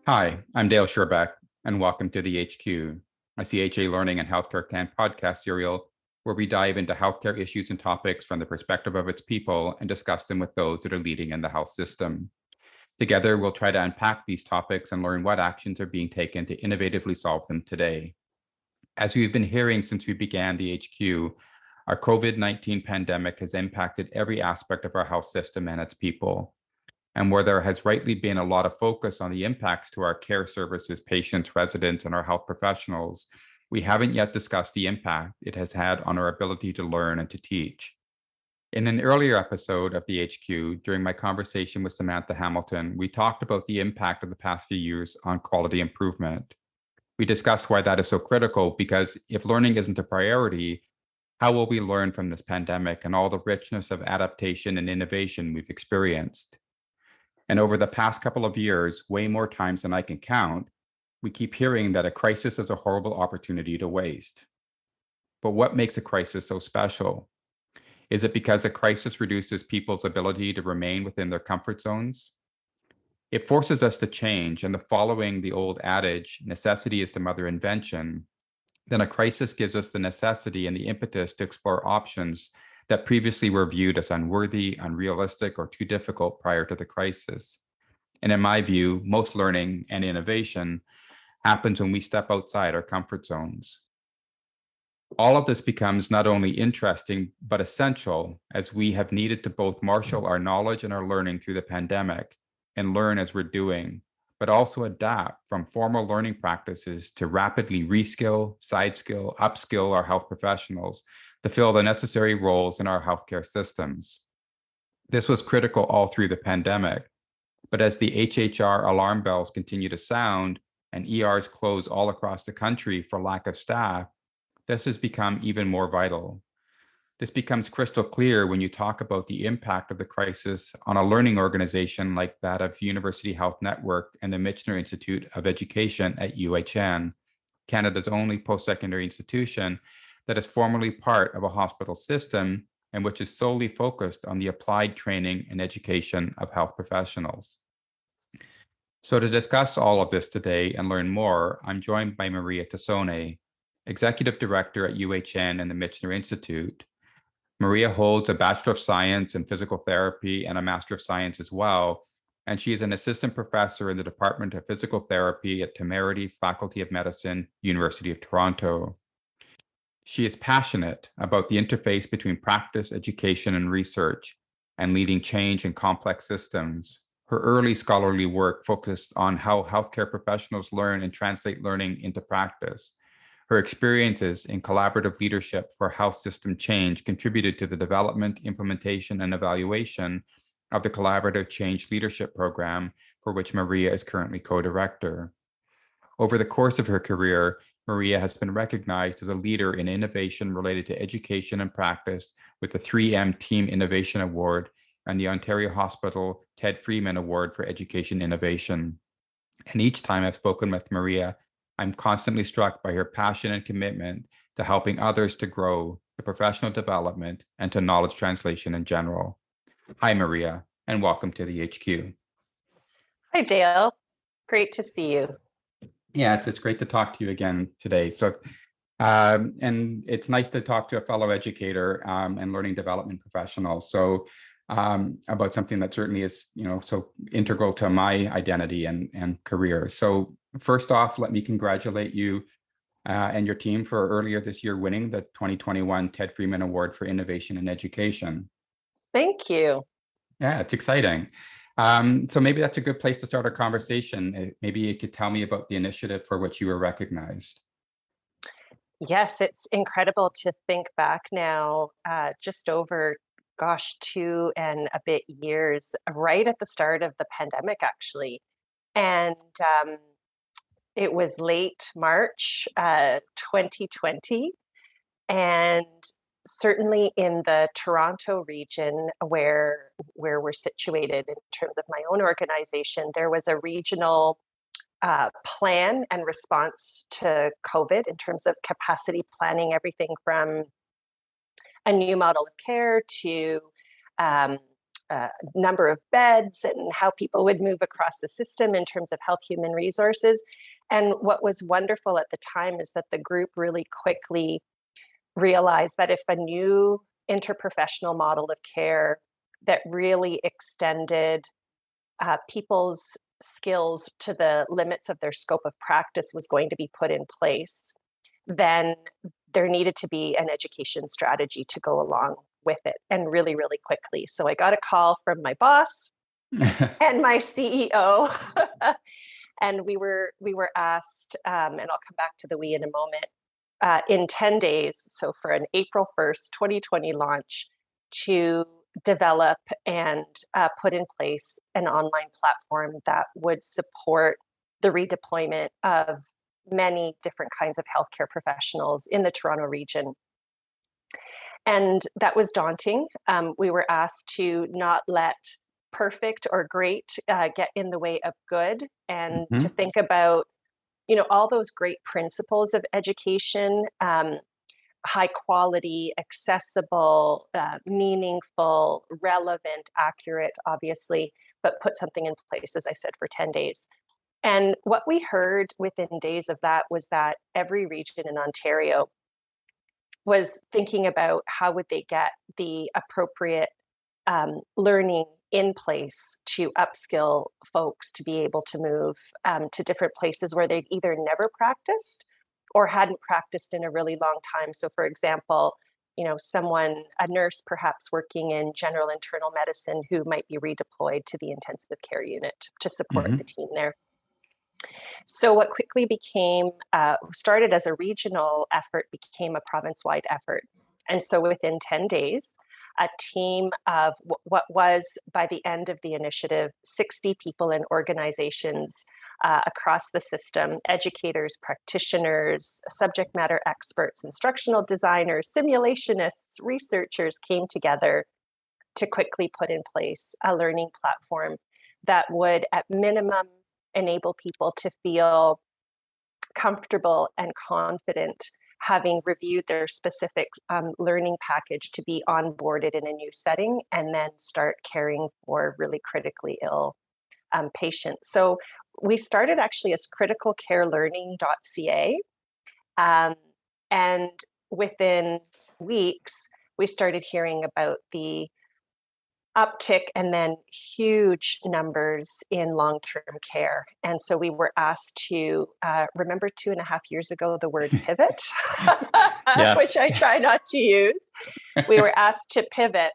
Hi, I'm Dale Sherbeck, and welcome to the HQ, a CHA Learning and HealthCareCAN podcast serial where we dive into healthcare issues and topics from the perspective of its people and discuss them with those that are leading in the health system. Together, we'll try to unpack these topics and learn what actions are being taken to innovatively solve them today. As we've been hearing since we began the HQ, our COVID-19 pandemic has impacted every aspect of our health system and its people. And where there has rightly been a lot of focus on the impacts to our care services, patients, residents, and our health professionals, we haven't yet discussed the impact it has had on our ability to learn and to teach. In an earlier episode of the HQ, during my conversation with Samantha Hamilton, we talked about the impact of the past few years on quality improvement. We discussed why that is so critical, because if learning isn't a priority, how will we learn from this pandemic and all the richness of adaptation and innovation we've experienced? And over the past couple of years, way more times than I can count, we keep hearing that a crisis is a horrible opportunity to waste. But what makes a crisis so special? Is it because a crisis reduces people's ability to remain within their comfort zones? It forces us to change, and following the old adage, necessity is the mother invention, then a crisis gives us the necessity and the impetus to explore options that previously were viewed as unworthy, unrealistic, or too difficult prior to the crisis. And in my view, most learning and innovation happens when we step outside our comfort zones. All of this becomes not only interesting, but essential, as we have needed to both marshal our knowledge and our learning through the pandemic and learn as we're doing, but also adapt from formal learning practices to rapidly reskill, side skill, upskill our health professionals to fill the necessary roles in our healthcare systems. This was critical all through the pandemic, but as the HHR alarm bells continue to sound and ERs close all across the country for lack of staff, this has become even more vital. This becomes crystal clear when you talk about the impact of the crisis on a learning organization like that of University Health Network and the Michener Institute of Education at UHN, Canada's only post-secondary institution that is formally part of a hospital system and which is solely focused on the applied training and education of health professionals. So to discuss all of this today and learn more, I'm joined by Maria Tassone, Executive Director at UHN and the Michener Institute. Maria holds a Bachelor of Science in Physical Therapy and a Master of Science as well, and she is an assistant professor in the Department of Physical Therapy at Temerty Faculty of Medicine, University of Toronto. She is passionate about the interface between practice, education, and research, and leading change in complex systems. Her early scholarly work focused on how healthcare professionals learn and translate learning into practice. Her experiences in collaborative leadership for health system change contributed to the development, implementation, and evaluation of the Collaborative Change Leadership Program, for which Maria is currently co-director. Over the course of her career, Maria has been recognized as a leader in innovation related to education and practice with the 3M Team Innovation Award and the Ontario Hospital Ted Freeman Award for Education Innovation. And each time I've spoken with Maria, I'm constantly struck by her passion and commitment to helping others to grow, to professional development, and to knowledge translation in general. Hi, Maria, and welcome to the HQ. Hi, Dale. Great to see you. Yes, it's great to talk to you again today. And it's nice to talk to a fellow educator and learning development professional. About something that certainly is, so integral to my identity and career. So first off, let me congratulate you and your team for earlier this year winning the 2021 Ted Freeman Award for Innovation in Education. Thank you. Yeah, it's exciting. So maybe that's a good place to start our conversation. Maybe you could tell me about the initiative for which you were recognized. Yes, it's incredible to think back now, just over, 2 and a bit years, right at the start of the pandemic, actually. And it was late March 2020. And certainly in the Toronto region where we're situated in terms of my own organization, there was a regional plan and response to COVID in terms of capacity planning, everything from a new model of care to number of beds and how people would move across the system in terms of health human resources. And what was wonderful at the time is that the group really quickly realized that if a new interprofessional model of care that really extended people's skills to the limits of their scope of practice was going to be put in place, then there needed to be an education strategy to go along with it, and really, really quickly. So I got a call from my boss and my CEO, and we were asked, and I'll come back to the we in a moment, in 10 days, so for an April 1st, 2020 launch, to develop and put in place an online platform that would support the redeployment of many different kinds of healthcare professionals in the Toronto region. And that was daunting. We were asked to not let perfect or great get in the way of good, and to think about, all those great principles of education, high quality, accessible, meaningful, relevant, accurate, obviously, but put something in place, as I said, for 10 days. And what we heard within days of that was that every region in Ontario was thinking about how would they get the appropriate learning in place to upskill folks to be able to move to different places where they'd either never practiced or hadn't practiced in a really long time. So for example, a nurse perhaps working in general internal medicine who might be redeployed to the intensive care unit to support the team there. So what quickly became, started as a regional effort, became a province-wide effort. And so within 10 days, a team of what was, by the end of the initiative, 60 people and organizations across the system, educators, practitioners, subject matter experts, instructional designers, simulationists, researchers came together to quickly put in place a learning platform that would, at minimum, enable people to feel comfortable and confident having reviewed their specific learning package to be onboarded in a new setting and then start caring for really critically ill patients. So we started actually as criticalcarelearning.ca, and within weeks, we started hearing about the uptick and then huge numbers in long-term care. And so we were asked to, remember 2.5 years ago, the word pivot, which I try not to use. We were asked to pivot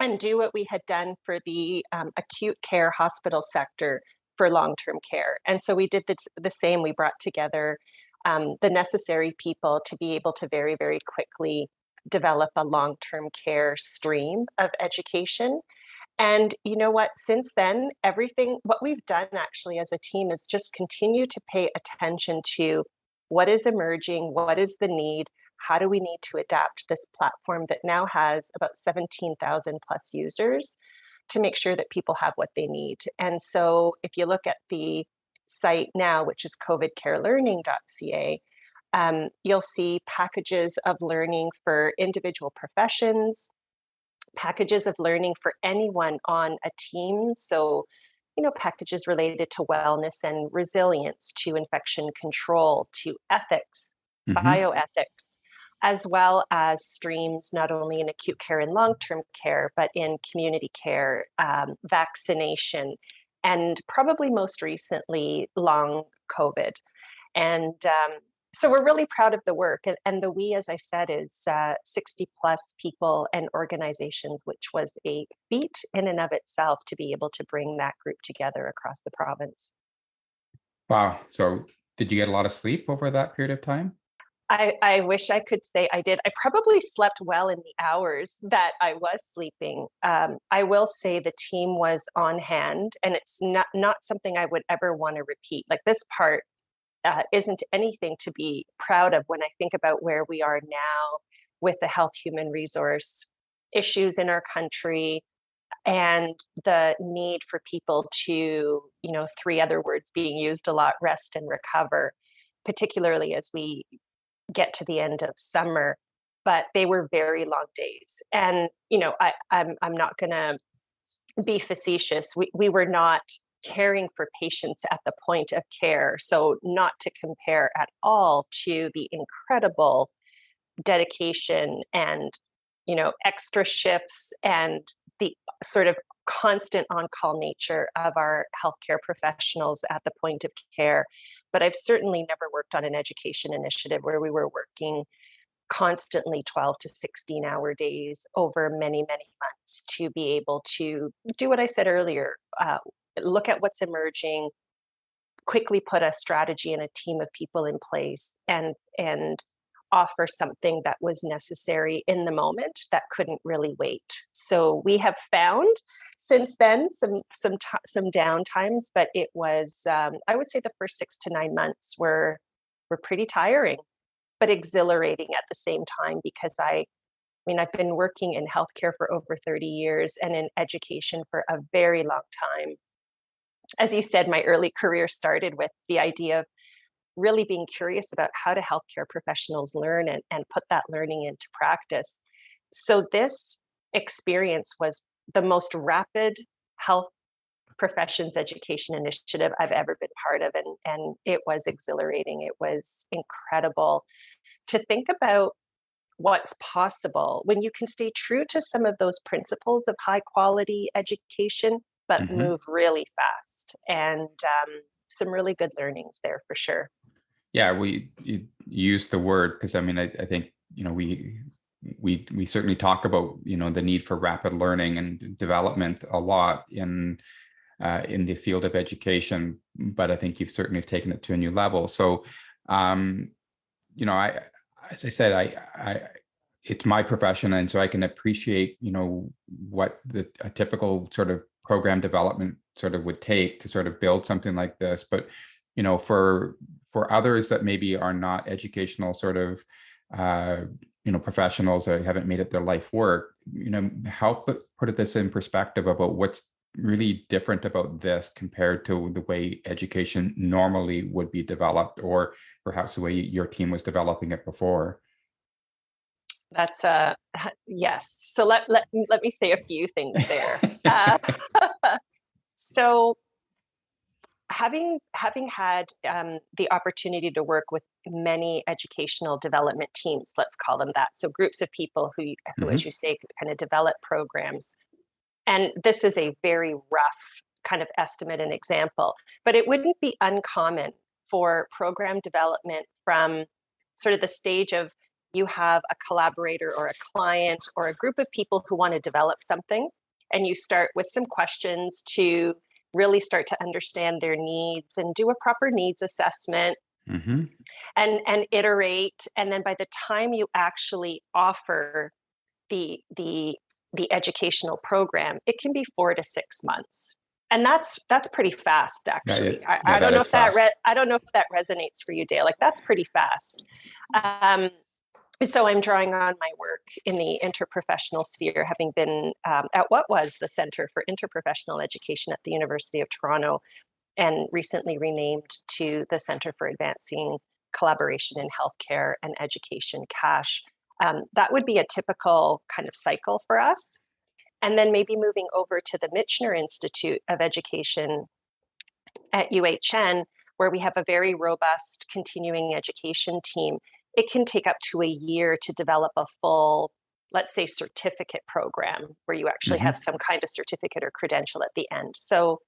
and do what we had done for the acute care hospital sector for long-term care. And so we did the same. We brought together the necessary people to be able to very, very quickly develop a long-term care stream of education. And you know what, since then, what we've done actually as a team is just continue to pay attention to what is emerging, what is the need, how do we need to adapt this platform that now has about 17,000 plus users to make sure that people have what they need. And so if you look at the site now, which is covidcarelearning.ca, you'll see packages of learning for individual professions, packages of learning for anyone on a team. So, packages related to wellness and resilience, to infection control, to ethics, bioethics, as well as streams not only in acute care and long-term care, but in community care, vaccination, and probably most recently, long COVID. And so we're really proud of the work. And the we, as I said, is 60 plus people and organizations, which was a feat in and of itself to be able to bring that group together across the province. Wow. So did you get a lot of sleep over that period of time? I wish I could say I did. I probably slept well in the hours that I was sleeping. I will say the team was on hand, and it's not something I would ever want to repeat. Like, this part isn't anything to be proud of when I think about where we are now with the health human resource issues in our country and the need for people to, 3 other words being used a lot: rest and recover, particularly as we get to the end of summer. But they were very long days. And, I'm not going to be facetious, we were not caring for patients at the point of care. So not to compare at all to the incredible dedication and, extra shifts and the sort of constant on-call nature of our healthcare professionals at the point of care. But I've certainly never worked on an education initiative where we were working constantly 12 to 16-hour days over many, many months to be able to do what I said earlier, look at what's emerging, quickly put a strategy and a team of people in place, and offer something that was necessary in the moment that couldn't really wait. So we have found since then some downtimes, but it was I would say the first 6 to 9 months were pretty tiring, but exhilarating at the same time, because I've been working in healthcare for over 30 years and in education for a very long time. As you said, my early career started with the idea of really being curious about how do healthcare professionals learn and put that learning into practice. So this experience was the most rapid health professions education initiative I've ever been part of. And it was exhilarating. It was incredible to think about what's possible when you can stay true to some of those principles of high quality education, but Mhm. move really fast. And some really good learnings there for sure. Yeah, you use the word, because I think we certainly talk about the need for rapid learning and development a lot in the field of education, but I think you've certainly taken it to a new level. So, I as I said, I it's my profession, and so I can appreciate what a typical sort of program development sort of would take to sort of build something like this. But for others that maybe are not educational sort of professionals that haven't made it their life work, help put this in perspective about what's really different about this compared to the way education normally would be developed, or perhaps the way your team was developing it before. That's yes. So let me say a few things there. Uh, so having had the opportunity to work with many educational development teams, let's call them that, so groups of people who, as Hmm. you say, kind of develop programs. And this is a very rough kind of estimate and example, but it wouldn't be uncommon for program development from sort of the stage of you have a collaborator or a client or a group of people who want to develop something, and you start with some questions to really start to understand their needs and do a proper needs assessment Hmm. and iterate. And then by the time you actually offer the educational program, it can be 4 to 6 months, and that's pretty fast, Yeah, actually. yeah, I don't that know is if that fast. I don't know if that resonates for you, Dale. Like, that's pretty fast. Um, so I'm drawing on my work in the interprofessional sphere, having been at what was the Center for Interprofessional Education at the University of Toronto, and recently renamed to the Center for Advancing Collaboration in Healthcare and Education, CASH. That would be a typical kind of cycle for us. And then maybe moving over to the Michener Institute of Education at UHN, where we have a very robust continuing education team. It can take up to a year to develop a full, let's say, certificate program where you actually have Hmm. some kind of certificate or credential at the end. So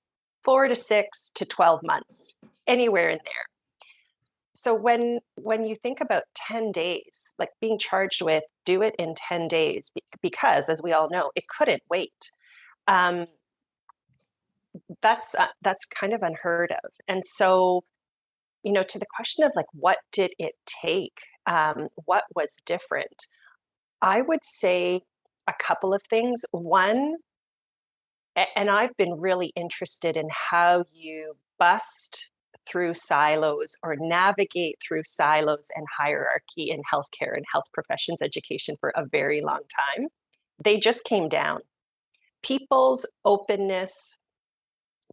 4 to 6 to 12 months, anywhere in there. So when you think about 10 days, like being charged with do it in 10 days, because as we all know, it couldn't wait. Um, that's kind of unheard of. And so, to the question of like, what did it take? What was different? I would say a couple of things. One, and I've been really interested in how you bust through silos or navigate through silos and hierarchy in healthcare and health professions education for a very long time. They just came down. People's openness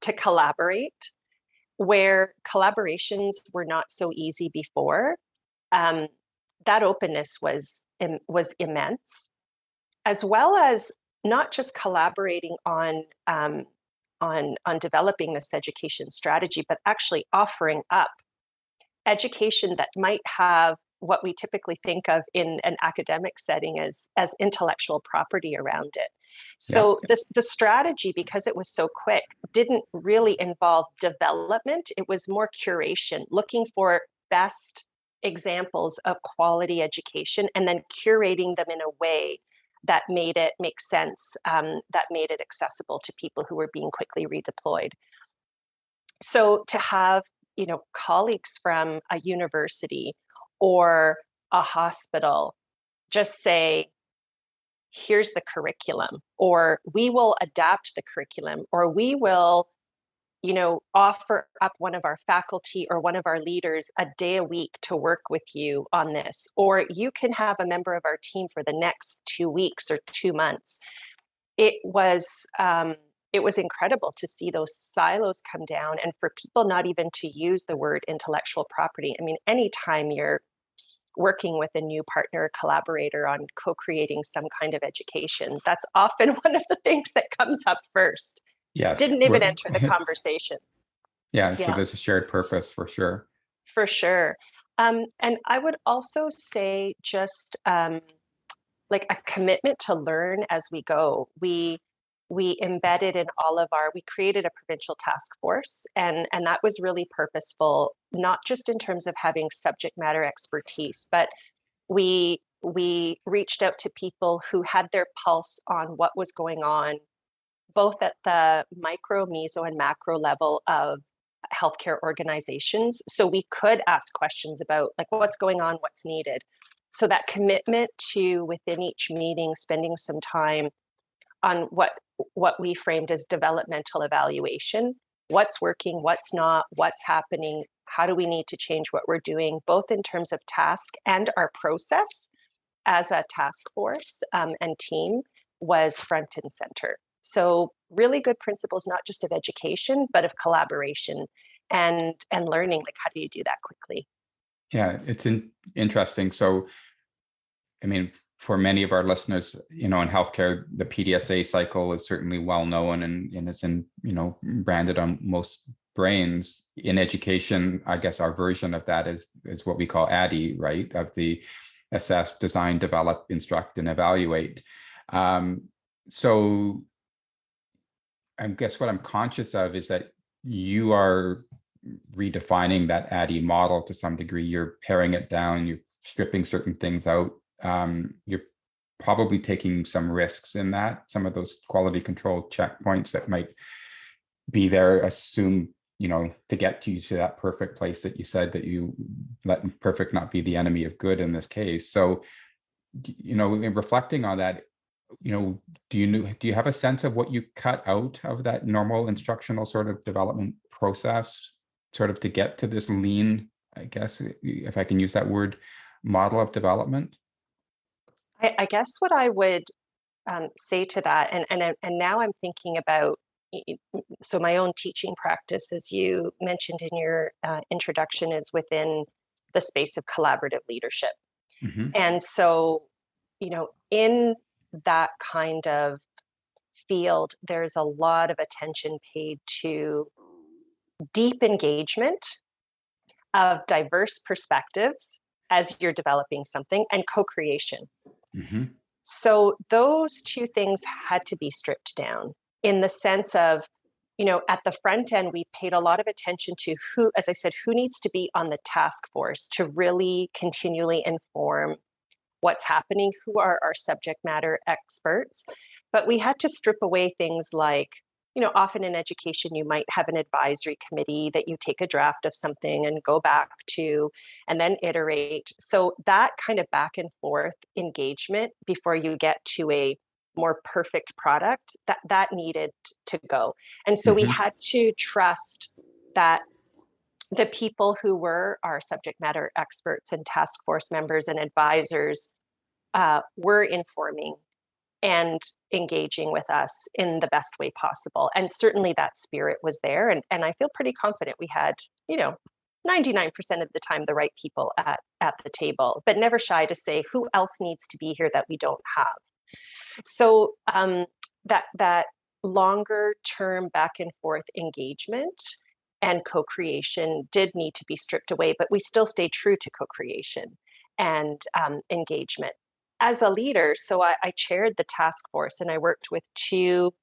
to collaborate, where collaborations were not so easy before, um, that openness was immense, as well as not just collaborating on developing this education strategy, but actually offering up education that might have what we typically think of in an academic setting as intellectual property around it. Yeah. So the strategy, because it was so quick, didn't really involve development. It was more curation, looking for best examples of quality education and then curating them in a way that made it make sense, that made it accessible to people who were being quickly redeployed. So to have, colleagues from a university or a hospital just say, here's the curriculum, or we will adapt the curriculum, or we will, offer up one of our faculty or one of our leaders a day a week to work with you on this, or you can have a member of our team for the next 2 weeks or 2 months. It was incredible to see those silos come down and for people not even to use the word intellectual property. I mean, anytime you're working with a new partner or collaborator on co-creating some kind of education, that's often one of the things that comes up first. Yes. Didn't even enter the conversation. Yeah. So Yeah, there's a shared purpose for sure. for sure. And I would also say just like a commitment to learn as we go. We embedded in all of we created a provincial task force, and that was really purposeful, not just in terms of having subject matter expertise, but we reached out to people who had their pulse on what was going on, both at the micro, meso, and macro level of healthcare organizations. So we could ask questions about like what's going on, what's needed. So that commitment to within each meeting, spending some time on what we framed as developmental evaluation, what's working, what's not, what's happening, how do we need to change what we're doing, both in terms of task and our process as a task force and team, was front and center. So really good principles, not just of education, but of collaboration and learning, like how do you do that quickly? Yeah, it's interesting. So, I mean, for many of our listeners, in healthcare, the PDSA cycle is certainly well known and it's branded on most brains. In education, I guess our version of that is what we call ADDIE, right? Of the assess, design, develop, instruct, and evaluate. So I guess what I'm conscious of is that you are redefining that ADDIE model to some degree. You're paring it down, you're stripping certain things out. You're probably taking some risks in that, some of those quality control checkpoints that might be there, assume, to get you to that perfect place that you said that you let perfect not be the enemy of good in this case. So, in reflecting on that, do you have a sense of what you cut out of that normal instructional sort of development process, sort of to get to this lean, I guess, if I can use that word, model of development? I guess what I would say to that, and now I'm thinking about, so my own teaching practice, as you mentioned in your introduction, is within the space of collaborative leadership. Mm-hmm. And so, in that kind of field, there's a lot of attention paid to deep engagement of diverse perspectives as you're developing something, and co-creation. Mm-hmm. So those two things had to be stripped down in the sense of, at the front end, we paid a lot of attention to who, as I said, who needs to be on the task force to really continually inform what's happening, who are our subject matter experts. But we had to strip away things like, often in education, you might have an advisory committee that you take a draft of something and go back to, and then iterate. So that kind of back and forth engagement before you get to a more perfect product, that needed to go. And so we Mm-hmm. had to trust that the people who were our subject matter experts and task force members and advisors were informing and engaging with us in the best way possible. And certainly that spirit was there. And I feel pretty confident we had, 99% of the time, the right people at the table, but never shy to say who else needs to be here that we don't have. So that longer term back and forth engagement and co-creation did need to be stripped away, but we still stayed true to co-creation and engagement. As a leader, so I chaired the task force, and I worked with two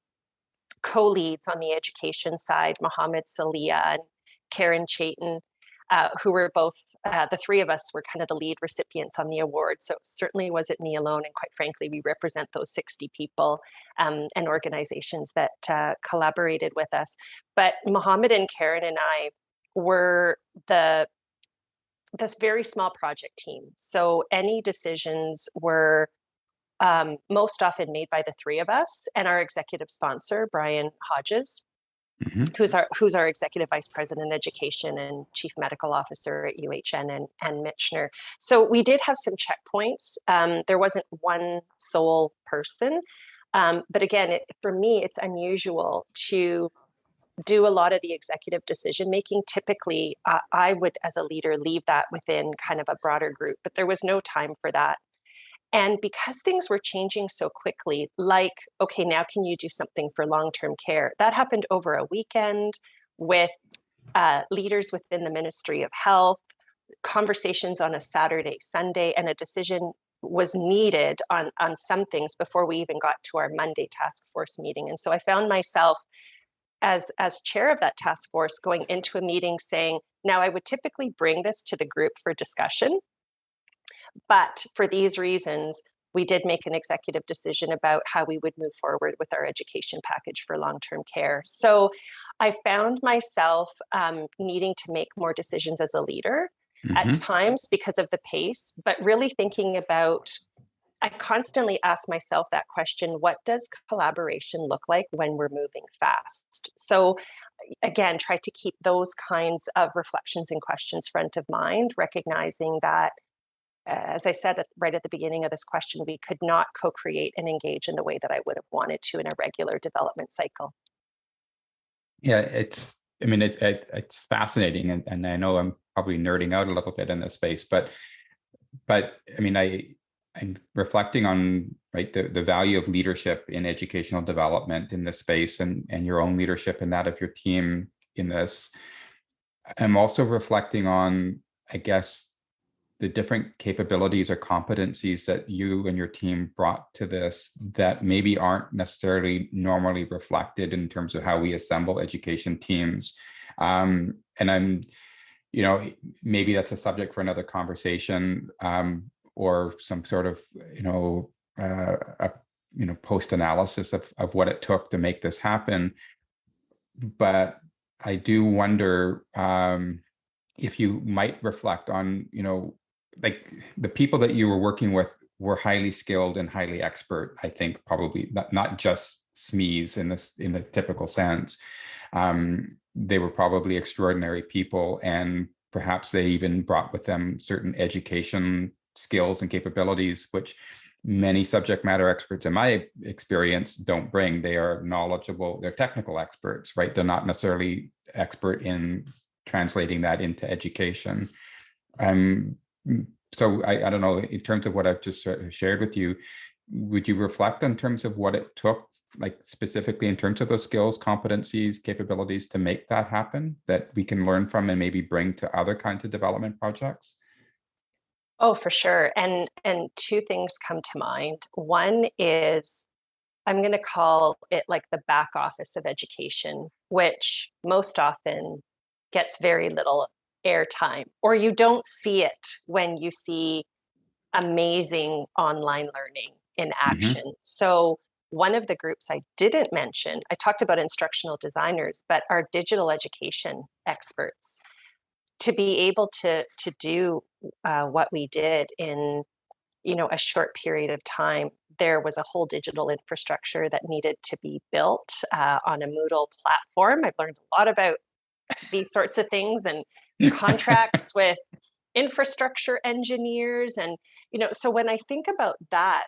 co-leads on the education side, Mohammed Salia and Karen Chaitin, who were both, the three of us were kind of the lead recipients on the award. So it certainly wasn't me alone. And quite frankly, we represent those 60 people and organizations that collaborated with us. But Mohammed and Karen and I were this very small project team. So any decisions were most often made by the three of us and our executive sponsor, Brian Hodges, who's our executive vice president education and chief medical officer at UHN and Michener. So we did have some checkpoints. There wasn't one sole person. But again, for me, it's unusual to do a lot of the executive decision making. Typically, I would, as a leader, leave that within kind of a broader group, but there was no time for that. And because things were changing so quickly, like, okay, now can you do something for long-term care? That happened over a weekend with leaders within the Ministry of Health, conversations on a Saturday, Sunday, and a decision was needed on some things before we even got to our Monday task force meeting. And so I found myself as chair of that task force going into a meeting saying, now I would typically bring this to the group for discussion, but for these reasons, we did make an executive decision about how we would move forward with our education package for long-term care. So I found myself needing to make more decisions as a leader at times because of the pace, but really thinking about, I constantly ask myself that question, what does collaboration look like when we're moving fast? So again, try to keep those kinds of reflections and questions front of mind, recognizing that as I said right at the beginning of this question, we could not co-create and engage in the way that I would have wanted to in a regular development cycle. Yeah, it's fascinating, and I know I'm probably nerding out a little bit in this space, but I mean, I'm reflecting on the value of leadership in educational development in this space, and your own leadership and that of your team in this. I'm also reflecting on, I guess, the different capabilities or competencies that you and your team brought to this that maybe aren't necessarily normally reflected in terms of how we assemble education teams. And I'm, maybe that's a subject for another conversation, or some sort of, post-analysis of what it took to make this happen. But I do wonder if you might reflect on, like the people that you were working with were highly skilled and highly expert. I think probably not just SMEs in the typical sense. They were probably extraordinary people, and perhaps they even brought with them certain education skills and capabilities, which many subject matter experts in my experience don't bring. They are knowledgeable, they're technical experts, right? They're not necessarily expert in translating that into education. So I don't know, in terms of what I've just shared with you, would you reflect in terms of what it took, like specifically in terms of those skills, competencies, capabilities to make that happen, that we can learn from and maybe bring to other kinds of development projects? Oh, for sure. And two things come to mind. One is, I'm going to call it like the back office of education, which most often gets very little airtime, or you don't see it when you see amazing online learning in action. So one of the groups I didn't mention, I talked about instructional designers, but our digital education experts, to be able to do what we did in a short period of time. There was a whole digital infrastructure that needed to be built on a Moodle platform. I've learned a lot about these sorts of things and contracts with infrastructure engineers. And, so when I think about that,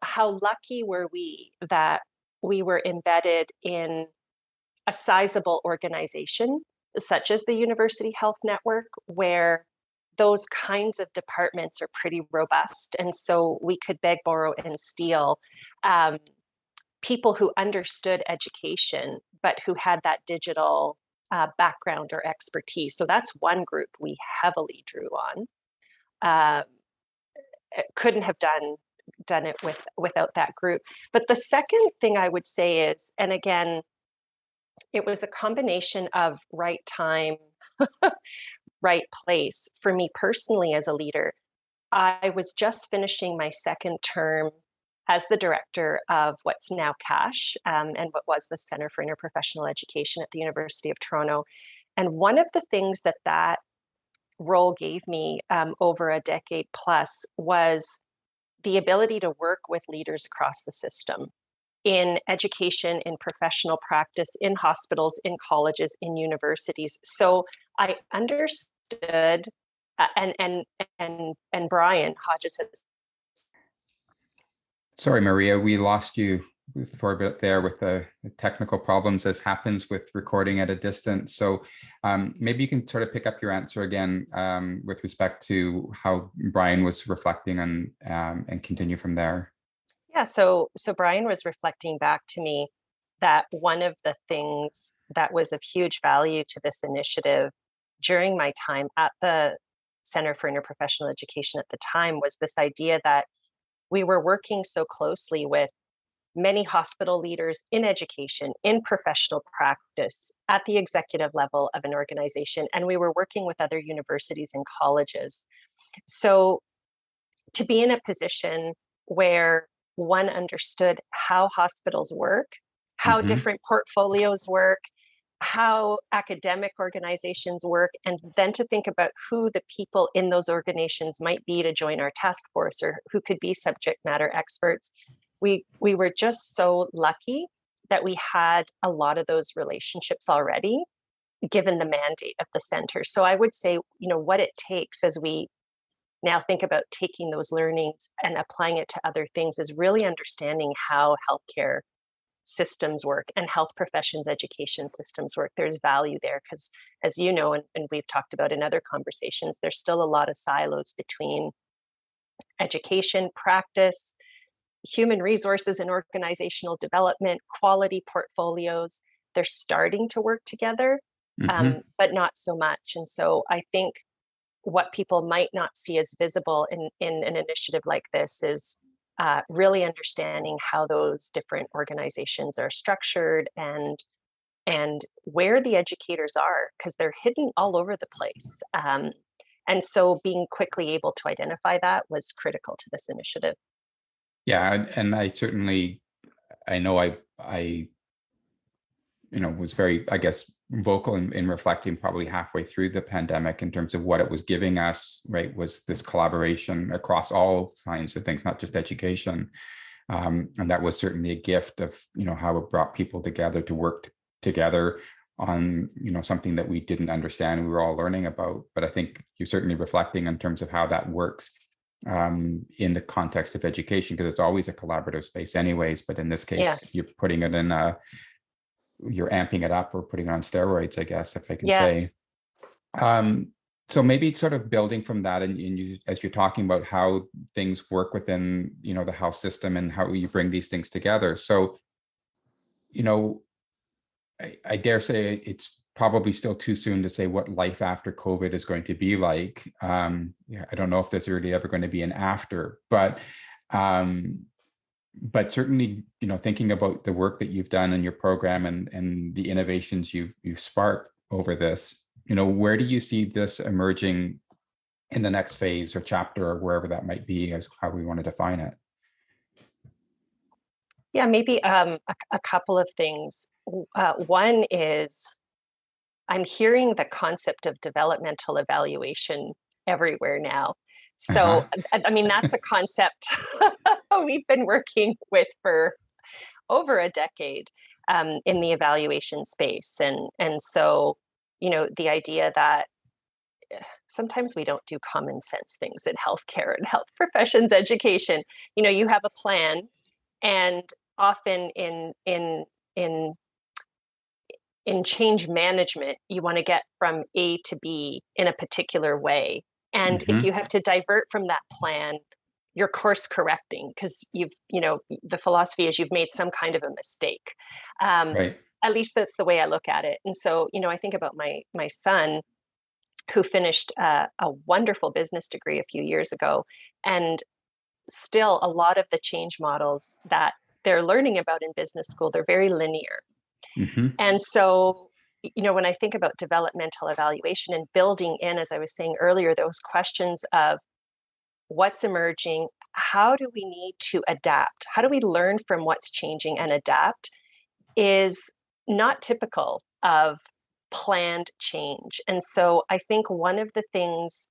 how lucky were we that we were embedded in a sizable organization such as the University Health Network, where those kinds of departments are pretty robust. And so we could beg, borrow, and steal people who understood education, but who had that digital background or expertise. So that's one group we heavily drew on. Couldn't have done it without that group. But the second thing I would say is, and again, it was a combination of right time, right place. For me personally as a leader, I was just finishing my second term as the director of what's now CASH, and what was the Center for Interprofessional Education at the University of Toronto. And one of the things that role gave me over a decade plus was the ability to work with leaders across the system in education, in professional practice, in hospitals, in colleges, in universities. So I understood, and Brian Hodges has. Sorry, Maria, we lost you for a bit there with the technical problems, as happens with recording at a distance. So maybe you can sort of pick up your answer again with respect to how Brian was reflecting on and continue from there. Yeah, so Brian was reflecting back to me that one of the things that was of huge value to this initiative during my time at the Center for Interprofessional Education at the time was this idea that we were working so closely with many hospital leaders in education, in professional practice, at the executive level of an organization, and we were working with other universities and colleges. So to be in a position where one understood how hospitals work, how different portfolios work, how academic organizations work, and then to think about who the people in those organizations might be to join our task force or who could be subject matter experts. We were just so lucky that we had a lot of those relationships already, given the mandate of the center. So I would say, what it takes as we now think about taking those learnings and applying it to other things is really understanding how healthcare systems work and health professions education systems work. There's value there because, as you know, and we've talked about in other conversations, there's still a lot of silos between education, practice, human resources and organizational development, quality portfolios. They're starting to work together, but not so much. And so I think what people might not see as visible in an initiative like this is really understanding how those different organizations are structured and where the educators are, because they're hidden all over the place. And so being quickly able to identify that was critical to this initiative. Yeah, and I know I was very, I guess, vocal in reflecting probably halfway through the pandemic in terms of what it was giving us, right, was this collaboration across all kinds of things, not just education. And that was certainly a gift of, how it brought people together to work together on, something that we didn't understand, we were all learning about. But I think you're certainly reflecting in terms of how that works in the context of education, because it's always a collaborative space anyways. But in this case, Yes. you're putting it in you're amping it up or putting it on steroids, I guess, if I can Yes. say. So maybe sort of building from that, and you, as you're talking about how things work within, the health system and how you bring these things together. So, I dare say it's probably still too soon to say what life after COVID is going to be like. I don't know if there's really ever going to be an after, but certainly, thinking about the work that you've done in your program and the innovations you've sparked over this, where do you see this emerging in the next phase or chapter or wherever that might be, as how we want to define it? Yeah, maybe a couple of things. One is I'm hearing the concept of developmental evaluation everywhere now. So, I mean, that's a concept we've been working with for over a decade in the evaluation space. And so, the idea that sometimes we don't do common sense things in healthcare and health professions education. You have a plan, and often in change management, you want to get from A to B in a particular way. And if you have to divert from that plan, you're course correcting because the philosophy is you've made some kind of a mistake. Right. At least that's the way I look at it. And so, I think about my son who finished a wonderful business degree a few years ago, and still a lot of the change models that they're learning about in business school, they're very linear. Hmm. And so, when I think about developmental evaluation and building in, as I was saying earlier, those questions of what's emerging, how do we need to adapt? How do we learn from what's changing and adapt is not typical of planned change. And so I think one of the things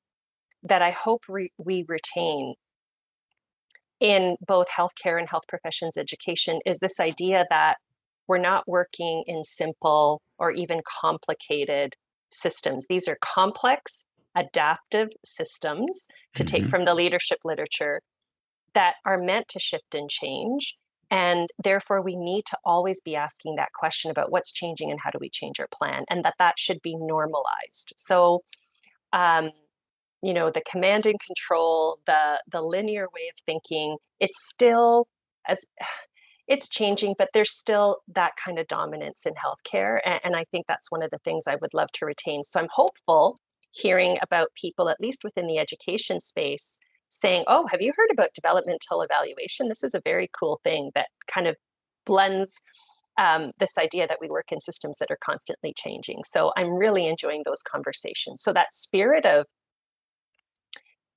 that I hope we retain in both healthcare and health professions education is this idea that we're not working in simple or even complicated systems. These are complex, adaptive systems, to take Hmm. from the leadership literature, that are meant to shift and change. And therefore, we need to always be asking that question about what's changing and how do we change our plan, and that should be normalized. So, um, the command and control, the linear way of thinking, it's still as it's changing, but there's still that kind of dominance in healthcare. And I think that's one of the things I would love to retain. So I'm hopeful hearing about people, at least within the education space, saying, oh, have you heard about developmental evaluation? This is a very cool thing that kind of blends this idea that we work in systems that are constantly changing. So I'm really enjoying those conversations. So that spirit of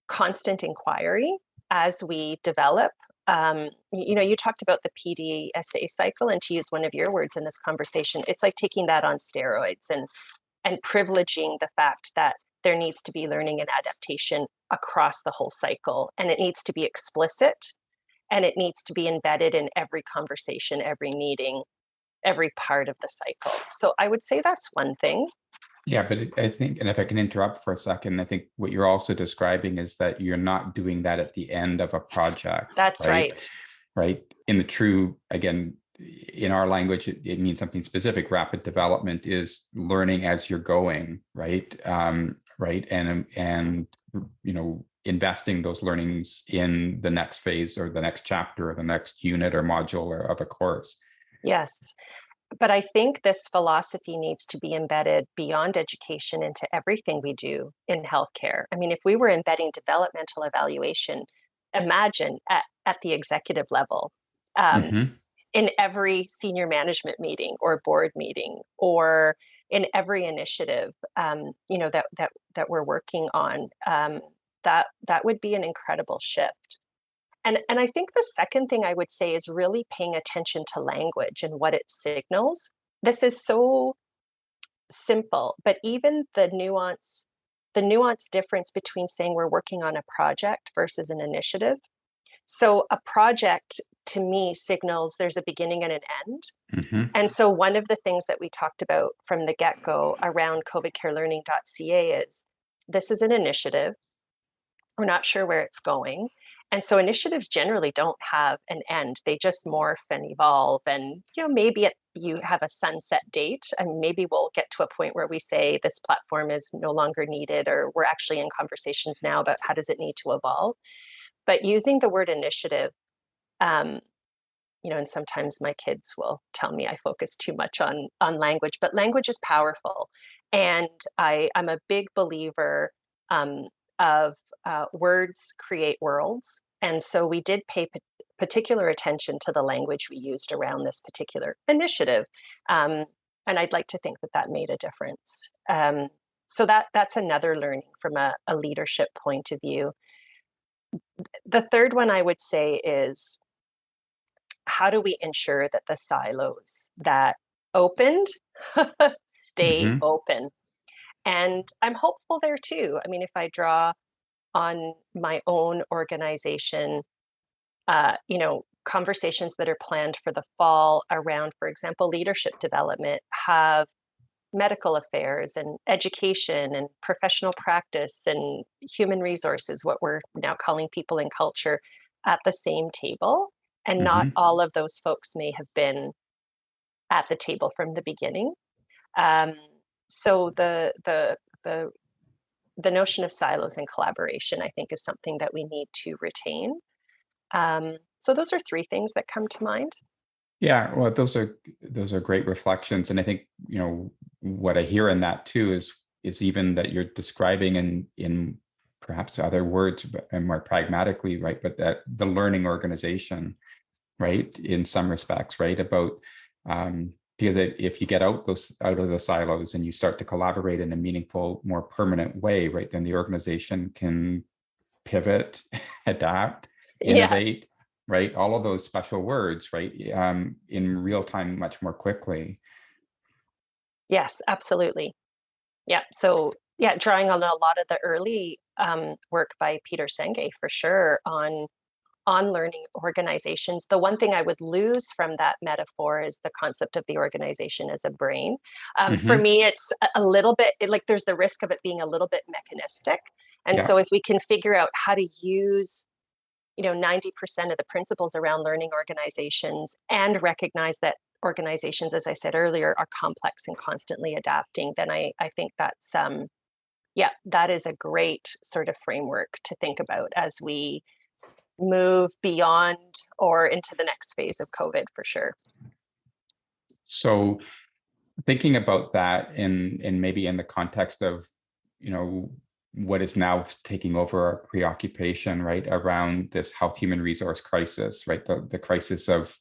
constant inquiry as we develop. You talked about the PDSA cycle, and to use one of your words in this conversation, it's like taking that on steroids and privileging the fact that there needs to be learning and adaptation across the whole cycle, and it needs to be explicit, and it needs to be embedded in every conversation, every meeting, every part of the cycle. So I would say that's one thing. Yeah, but I think, and if I can interrupt for a second, I think what you're also describing is that you're not doing that at the end of a project, That's right? right. Right. In the true, again, in our language, it means something specific. Rapid development is learning as you're going, right? Right. And investing those learnings in the next phase or the next chapter or the next unit or module or of a course. Yes. But I think this philosophy needs to be embedded beyond education into everything we do in healthcare. I mean, if we were embedding developmental evaluation, imagine at the executive level, um, Hmm. in every senior management meeting or board meeting, or in every initiative, that we're working on. That would be an incredible shift. And I think the second thing I would say is really paying attention to language and what it signals. This is so simple, but even the nuance difference between saying we're working on a project versus an initiative. So a project to me signals there's a beginning and an end. Hmm. And so one of the things that we talked about from the get-go around covidcarelearning.ca is this is an initiative. We're not sure where it's going. And so initiatives generally don't have an end. They just morph and evolve. And maybe you have a sunset date, and maybe we'll get to a point where we say this platform is no longer needed, or we're actually in conversations now about how does it need to evolve. But using the word initiative, um, and sometimes my kids will tell me I focus too much on language, but language is powerful. And I'm a big believer um, of words create worlds. And so we did pay particular attention to the language we used around this particular initiative. Um, and I'd like to think that made a difference. So that's another learning from a leadership point of view. The third one I would say is, how do we ensure that the silos that opened stay Hmm. open? And I'm hopeful there too. I mean, if I draw on my own organization, conversations that are planned for the fall around, for example, leadership development, have medical affairs and education and professional practice and human resources, what we're now calling people and culture, at the same table. And not Hmm. all of those folks may have been at the table from the beginning. Um, so the notion of silos and collaboration, I think, is something that we need to retain. So those are three things that come to mind. Yeah, well, those are great reflections, and I think what I hear in that too is even that you're describing in perhaps other words and more pragmatically, right? But that the learning organization, right, in some respects, right, about because if you get out of the silos and you start to collaborate in a meaningful, more permanent way, right, then the organization can pivot, adapt, Yes. innovate, right? All of those special words, right? In real time, much more quickly. Yes, absolutely. Yeah. So yeah, drawing on a lot of the early work by Peter Senge for sure on learning organizations. The one thing I would lose from that metaphor is the concept of the organization as a brain. For Hmm. me, it's a little bit like there's the risk of it being a little bit mechanistic. And Yeah. so if we can figure out how to use 90% of the principles around learning organizations and recognize that organizations, as I said earlier, are complex and constantly adapting, then I think that's yeah, that is a great sort of framework to think about as we move beyond or into the next phase of COVID for sure. So thinking about that in maybe in the context of, you know, what is now taking over our preoccupation, right, around this health human resource crisis, right, the crisis of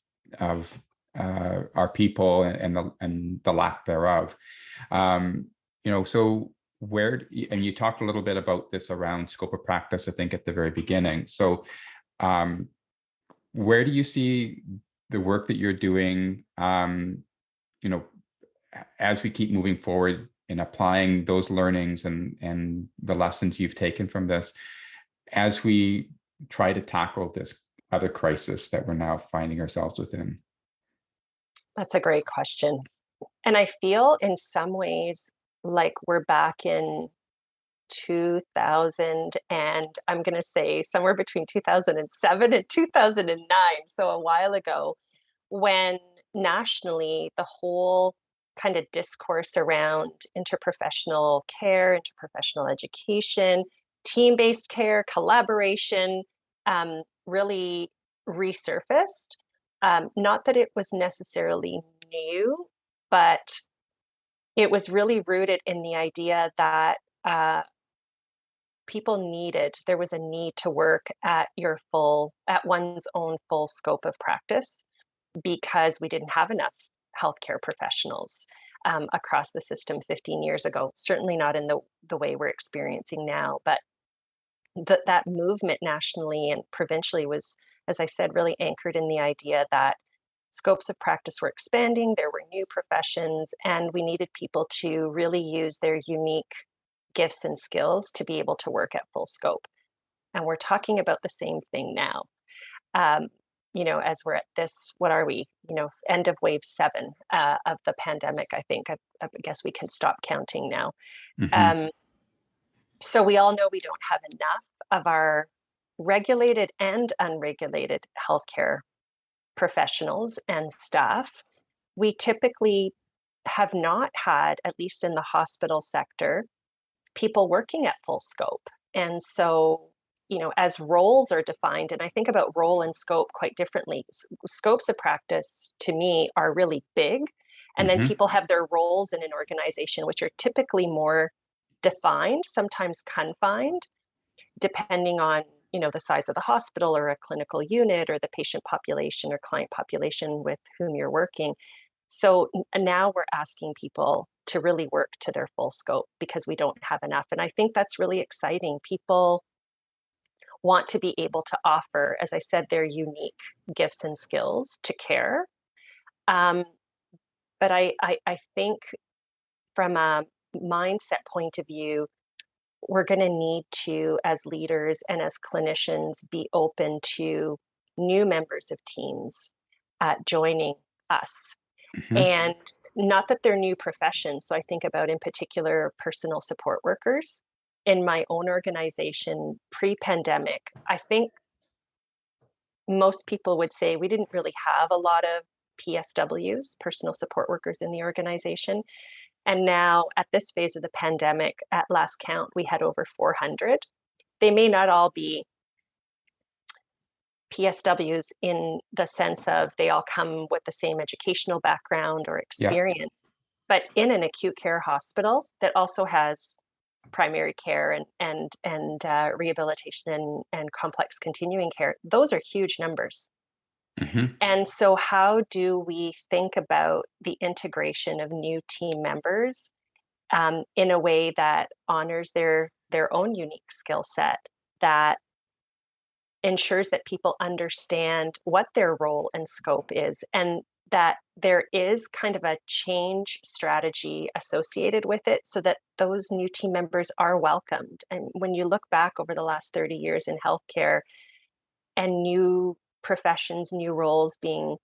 our people and the lack thereof. So and you talked a little bit about this around scope of practice, I think, at the very beginning. So um, where do you see the work that you're doing, you know, as we keep moving forward in applying those learnings and the lessons you've taken from this, as we try to tackle this other crisis that we're now finding ourselves within? That's a great question. And I feel in some ways like we're back in 2000, and I'm going to say somewhere between 2007 and 2009, so a while ago, when nationally the whole kind of discourse around interprofessional care, interprofessional education, team-based care, collaboration really resurfaced. Not that it was necessarily new, but it was really rooted in the idea that there was a need to work at one's own full scope of practice because we didn't have enough healthcare professionals across the system 15 years ago. Certainly not in the way we're experiencing now, but that movement nationally and provincially was, as I said, really anchored in the idea that scopes of practice were expanding, there were new professions, and we needed people to really use their unique gifts and skills to be able to work at full scope. And we're talking about the same thing now. Um, as we're at this, what are we, end of wave 7 of the pandemic, I think. I guess we can stop counting now. Hmm. Um, so we all know we don't have enough of our regulated and unregulated healthcare professionals and staff. We typically have not had, at least in the hospital sector, people working at full scope. And so, as roles are defined, and I think about role and scope quite differently. Scopes of practice to me are really big. And then Hmm. people have their roles in an organization, which are typically more defined, sometimes confined, depending on the size of the hospital or a clinical unit or the patient population or client population with whom you're working. So now we're asking people to really work to their full scope because we don't have enough. And I think that's really exciting. People want to be able to offer, as I said, their unique gifts and skills to care. Um, but I think from a mindset point of view, we're going to need to, as leaders and as clinicians, be open to new members of teams joining us. Hmm. And not that they're new professions. So I think about, in particular, personal support workers. In my own organization pre-pandemic, I think most people would say we didn't really have a lot of PSWs, personal support workers, in the organization. And now at this phase of the pandemic, at last count, we had over 400. They may not all be PSWs in the sense of they all come with the same educational background or Yeah. experience, but in an acute care hospital that also has primary care and rehabilitation and complex continuing care, those are huge numbers. Mhm. And so how do we think about the integration of new team members in a way that honors their own unique skill set, that ensures that people understand what their role and scope is, and that there is kind of a change strategy associated with it so that those new team members are welcomed. And when you look back over the last 30 years in healthcare and new professions, new roles being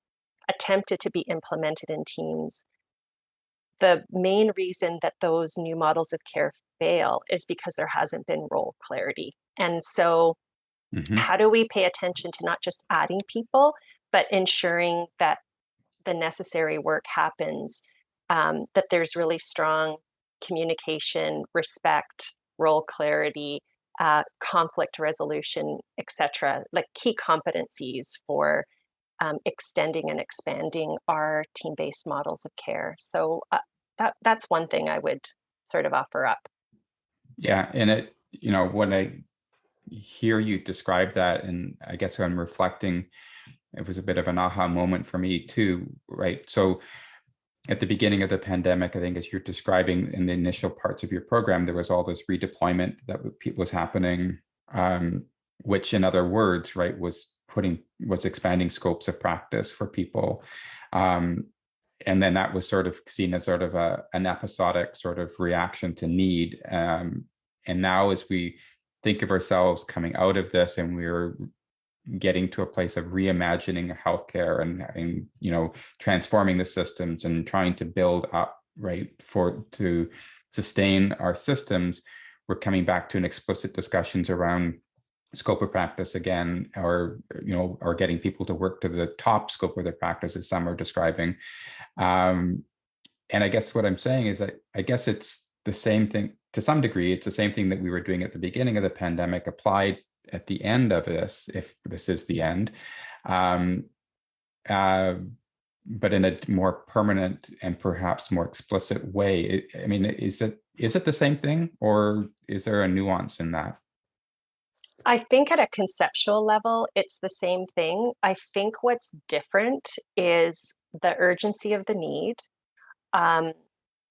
attempted to be implemented in teams, the main reason that those new models of care fail is because there hasn't been role clarity. And so Mhm. how do we pay attention to not just adding people, but ensuring that the necessary work happens, that there's really strong communication, respect, role clarity, conflict resolution, etc., like key competencies for extending and expanding our team-based models of care. So that's one thing I would sort of offer up. Yeah, and when I hear you describe that, and I guess I'm reflecting, it was a bit of an aha moment for me too, right? So at the beginning of the pandemic, I think as you're describing in the initial parts of your program, there was all this redeployment that was happening, which in other words, right, was expanding scopes of practice for people. And then that was sort of seen as sort of an episodic sort of reaction to need. And now as we think of ourselves coming out of this and we're getting to a place of reimagining healthcare and transforming the systems and trying to build up, right, to sustain our systems, we're coming back to an explicit discussions around scope of practice again, or getting people to work to the top scope of their practice, as some are describing. And I guess what I'm saying is that I guess it's the same thing to some degree. It's the same thing that we were doing at the beginning of the pandemic applied at the end of this, if this is the end, but in a more permanent and perhaps more explicit way. I mean, is it the same thing, or is there a nuance in that? I think at a conceptual level, it's the same thing. I think what's different is the urgency of the need, um,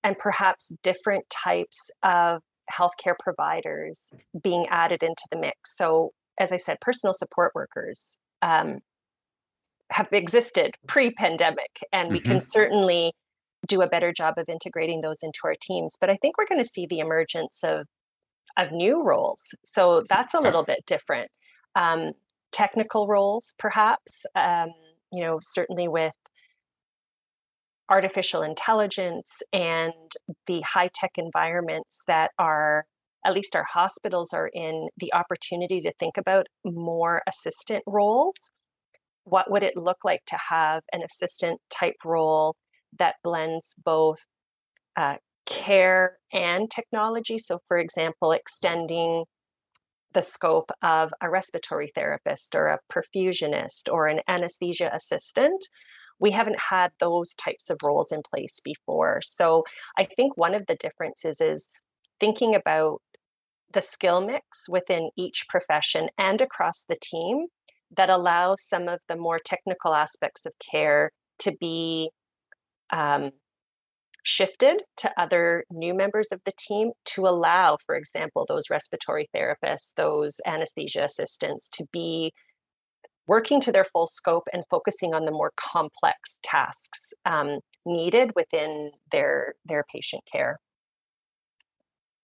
and perhaps different types of healthcare providers being added into the mix. So, as I said, personal support workers have existed pre-pandemic, and we can Mm-hmm. certainly do a better job of integrating those into our teams. But I think we're going to see the emergence of new roles. So that's a little bit different. Um, Technical roles, perhaps, certainly with artificial intelligence and the high tech environments that at least our hospitals are in, the opportunity to think about more assistant roles. What would it look like to have an assistant type role that blends both uh, care and technology? So, for example, extending the scope of a respiratory therapist or a perfusionist or an anesthesia assistant. We haven't had those types of roles in place before. So I think one of the differences is thinking about the skill mix within each profession and across the team that allows some of the more technical aspects of care to be um, shifted to other new members of the team to allow, for example, those respiratory therapists, those anesthesia assistants to be working to their full scope and focusing on the more complex tasks needed within their patient care.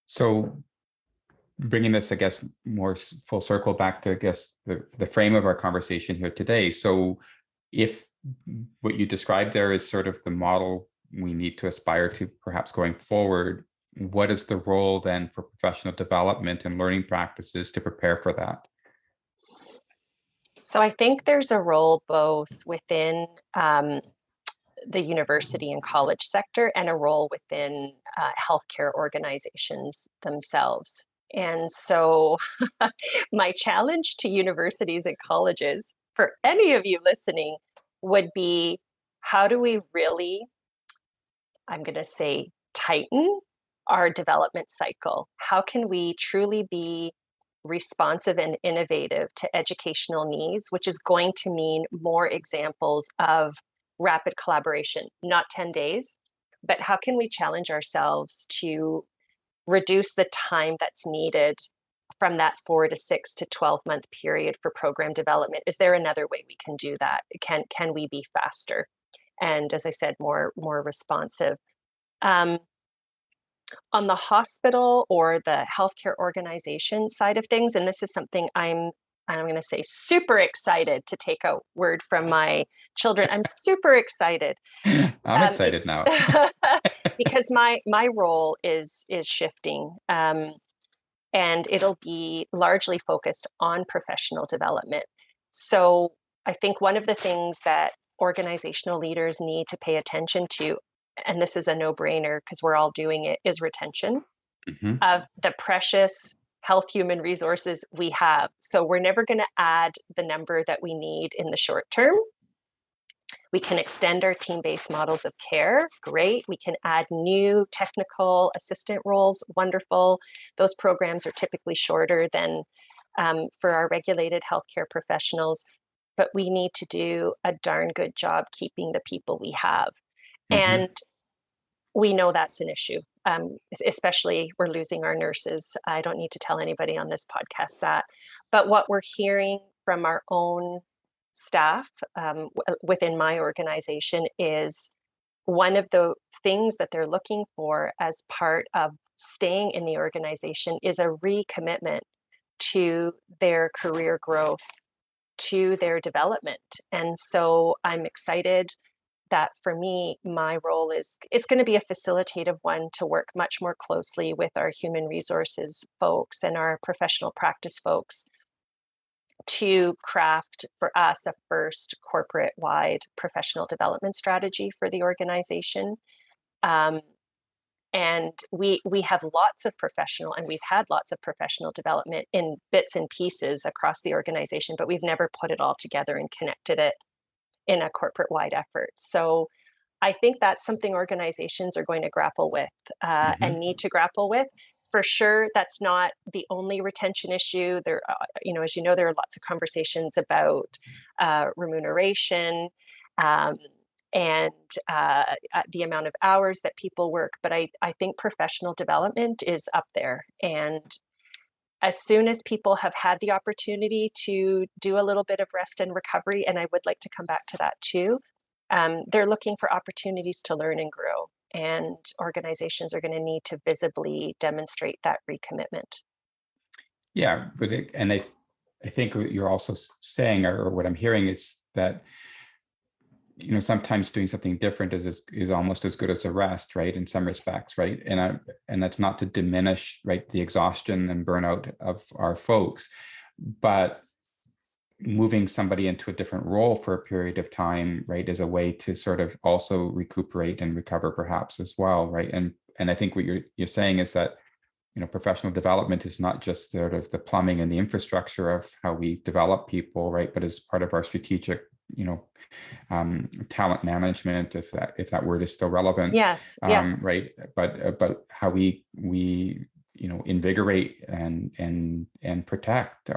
So bringing this, I guess, more full circle back to, I guess, the frame of our conversation here today. So if what you described there is sort of the model we need to aspire to perhaps going forward, what is the role then for professional development and learning practices to prepare for that? So I think there's a role both within the university and college sector and a role within healthcare organizations themselves. And so my challenge to universities and colleges for any of you listening would be, how do we really, I'm going to say, tighten our development cycle? How can we truly be responsive and innovative to educational needs, which is going to mean more examples of rapid collaboration, not 10 days, but how can we challenge ourselves to reduce the time that's needed from that 4 to 6 to 12-month period for program development? Is there another way we can do that? Can we be faster? And as I said, more responsive. On the hospital or the healthcare organization side of things, and this is something I'm going to say super excited to take a word from my children. I'm super excited. I'm excited now. Because my role is shifting, and it'll be largely focused on professional development. So I think one of the things that organizational leaders need to pay attention to, and this is a no-brainer because we're all doing it, is retention of the precious health human resources we have. So we're never going to add the number that we need in the short term. We can extend our team-based models of care, great. We can add new technical assistant roles, wonderful. Those programs are typically shorter than for our regulated healthcare professionals, but we need to do a darn good job keeping the people we have. And we know that's an issue, especially we're losing our nurses. I don't need to tell anybody on this podcast that, but what we're hearing from our own staff within my organization is one of the things that they're looking for as part of staying in the organization is a recommitment to their career growth, to their development. And so I'm excited that for me, my role is, it's going to be a facilitative one to work much more closely with our human resources folks and our professional practice folks to craft for us a first corporate-wide professional development strategy for the organization. And we have lots of professional, and we've had lots of professional development in bits and pieces across the organization, but we've never put it all together and connected it in a corporate-wide effort. So I think that's something organizations are going to grapple with and need to grapple with. For sure, that's not the only retention issue. There, as you know, there are lots of conversations about remuneration and the amount of hours that people work. But I think professional development is up there. And as soon as people have had the opportunity to do a little bit of rest and recovery, and I would like to come back to that too, they're looking for opportunities to learn and grow. And organizations are going to need to visibly demonstrate that recommitment. Yeah, but I think what you're also saying, or what I'm hearing, is that sometimes doing something different is almost as good as a rest, right? In some respects, right? And that's not to diminish, right, the exhaustion and burnout of our folks, but moving somebody into a different role for a period of time, right, is a way to sort of also recuperate and recover perhaps as well, right? And I think what you're saying is that professional development is not just sort of the plumbing and the infrastructure of how we develop people, right, but as part of our strategic talent management, if that word is still relevant. Yes. Right, but how we invigorate and protect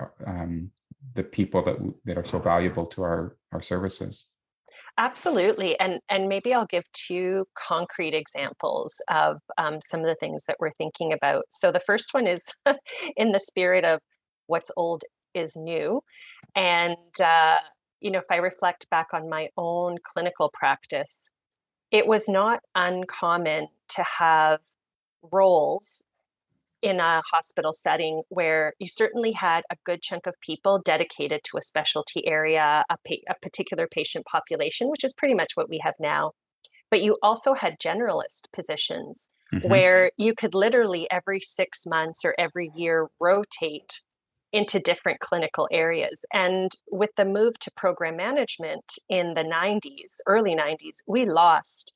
the people that are so valuable to our services. Absolutely. And maybe I'll give two concrete examples of some of the things that we're thinking about. So the first one is in the spirit of what's old is new. And, if I reflect back on my own clinical practice, it was not uncommon to have roles in a hospital setting where you certainly had a good chunk of people dedicated to a specialty area, a particular patient population, which is pretty much what we have now. But you also had generalist positions where you could literally every 6 months or every year rotate into different clinical areas. And with the move to program management in the 90s, early 90s, we lost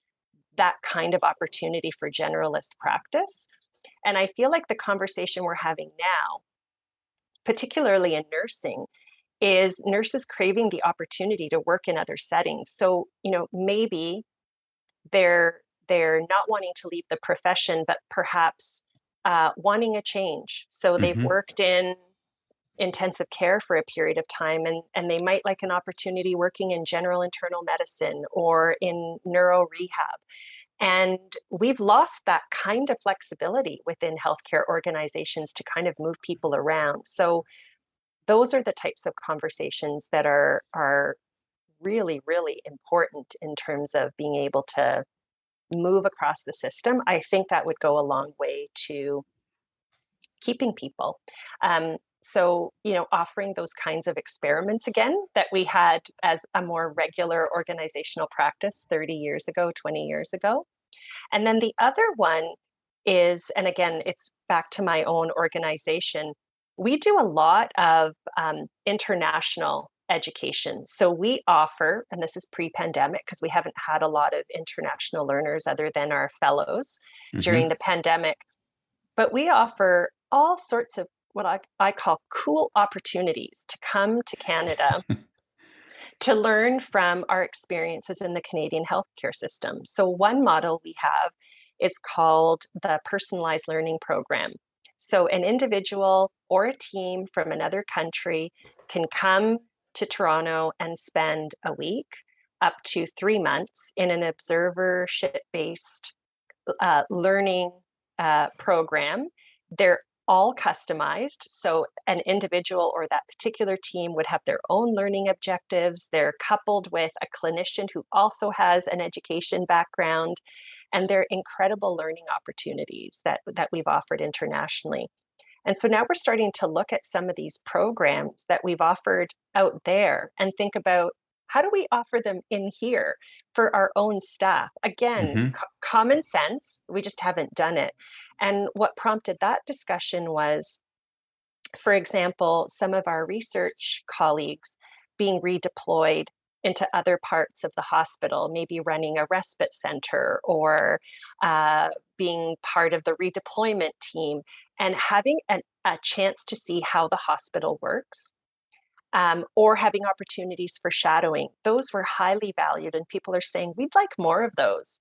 that kind of opportunity for generalist practice. And I feel like the conversation we're having now, particularly in nursing, is nurses craving the opportunity to work in other settings. So, maybe they're not wanting to leave the profession, but perhaps wanting a change. So they've Hmm. worked in intensive care for a period of time, and they might like an opportunity working in general internal medicine or in neuro rehab. And we've lost that kind of flexibility within healthcare organizations to kind of move people around. So those are the types of conversations that are really, really important in terms of being able to move across the system. I think that would go a long way to keeping people. So, offering those kinds of experiments again that we had as a more regular organizational practice 30 years ago, 20 years ago. And then the other one is, and again, it's back to my own organization, we do a lot of international education. So we offer, and this is pre-pandemic because we haven't had a lot of international learners other than our fellows during Hmm. the pandemic, but we offer all sorts of what I call cool opportunities to come to Canada to learn from our experiences in the Canadian healthcare system. So, one model we have is called the Personalized Learning Program. So, an individual or a team from another country can come to Toronto and spend a week up to 3 months in an observership based learning program. They're all customized. So, an individual or that particular team would have their own learning objectives. They're coupled with a clinician who also has an education background, and they're incredible learning opportunities that we've offered internationally. And so now we're starting to look at some of these programs that we've offered out there and think about how do we offer them in here for our own staff? Again, Hmm. common sense, we just haven't done it. And what prompted that discussion was, for example, some of our research colleagues being redeployed into other parts of the hospital, maybe running a respite center or being part of the redeployment team, and having a chance to see how the hospital works, or having opportunities for shadowing. Those were highly valued, and people are saying, we'd like more of those.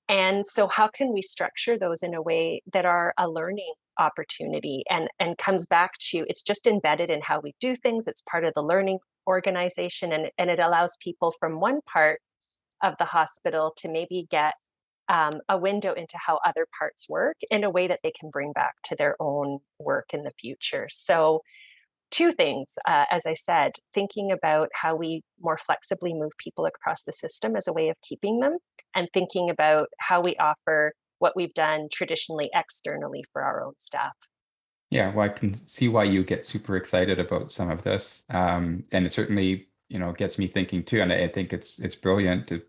And so how can we structure those in a way that are a learning opportunity and comes back to it's just embedded in how we do things. It's part of the learning organization, and it allows people from one part of the hospital to maybe get a window into how other parts work in a way that they can bring back to their own work in the future. So two things, as I said, thinking about how we more flexibly move people across the system as a way of keeping them, and thinking about how we offer what we've done traditionally externally for our own staff. Yeah, well, I can see why you get super excited about some of this, and it certainly, gets me thinking too. And I think it's brilliant to,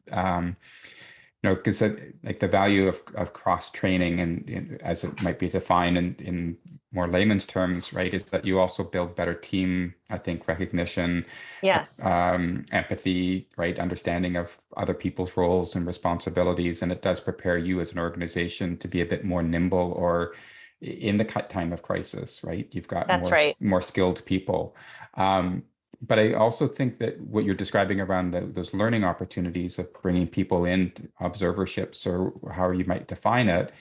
because like the value of cross training and as it might be defined in more layman's terms, right, is that you also build better team, I think, recognition, Yes, empathy, right, understanding of other people's roles and responsibilities, and it does prepare you as an organization to be a bit more nimble or in the time of crisis, right? You've got that's right. more skilled people. Um, but I also think that what you're describing around those learning opportunities of bringing people in observerships or however you might define it,